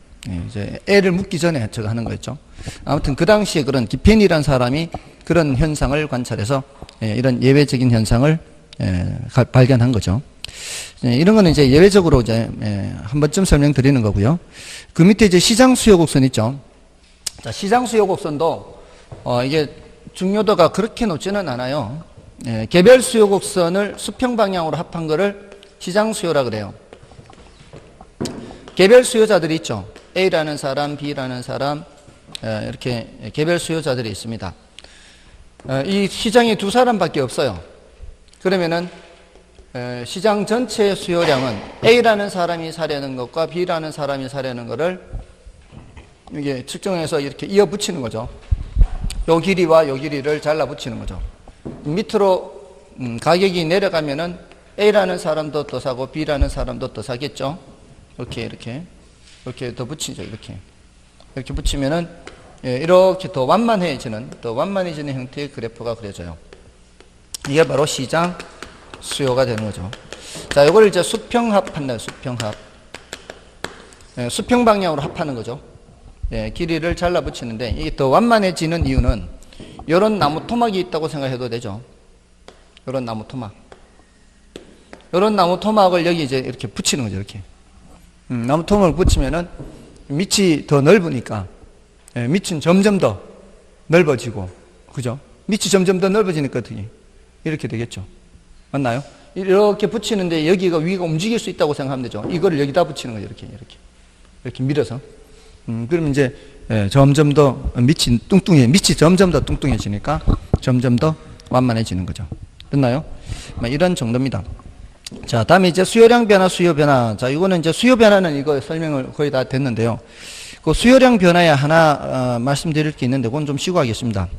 이제 애를 묻기 전에 저거 하는 거였죠. 아무튼 그 당시에 그런 기펜이라는 사람이 그런 현상을 관찰해서 이런 예외적인 현상을 발견한 거죠. 이런 거는 이제 예외적으로 이제 한 번쯤 설명드리는 거고요. 그 밑에 이제 시장 수요 곡선 있죠. 자, 시장 수요 곡선도 이게 중요도가 그렇게 높지는 않아요. 개별 수요 곡선을 수평 방향으로 합한 거를 시장 수요라 그래요. 개별 수요자들이 있죠. A라는 사람, B라는 사람 이렇게 개별 수요자들이 있습니다. 이 시장에 두 사람밖에 없어요. 그러면은 시장 전체 수요량은 A라는 사람이 사려는 것과 B라는 사람이 사려는 것을 이게 측정해서 이렇게 이어 붙이는 거죠. 요 길이와 요 길이를 잘라 붙이는 거죠. 밑으로 가격이 내려가면은 A라는 사람도 더 사고 B라는 사람도 더 사겠죠. 이렇게 더 붙이죠. 이렇게 붙이면은 이렇게 더 완만해지는 형태의 그래프가 그려져요. 이게 바로 시장 수요가 되는 거죠. 자, 이걸 이제 수평합 한다. 수평합. 수평 방향으로 합하는 거죠. 길이를 잘라 붙이는데 이게 더 완만해지는 이유는 이런 나무 토막이 있다고 생각해도 되죠. 이런 나무 토막. 이런 나무 토막을 여기 이제 이렇게 붙이는 거죠. 이렇게. 나무 토막을 붙이면은 밑이 더 넓으니까 밑은 점점 더 넓어지고, 그죠? 밑이 점점 더 넓어지니까 어떻게 이렇게 되겠죠. 맞나요? 이렇게 붙이는데 여기가 위가 움직일 수 있다고 생각하면 되죠. 이거를 여기다 붙이는 거죠. 이렇게 밀어서. 그러면 이제 점점 더 밑이 점점 더 뚱뚱해지니까 점점 더 완만해지는 거죠. 됐나요? 이런 정도입니다. 자, 다음에 이제 수요량 변화, 수요 변화. 자, 이거는 이제 수요 변화는 이거 설명을 거의 다 됐는데요. 그 수요량 변화에 하나 말씀드릴 게 있는데 그건 좀 쉬고 하겠습니다.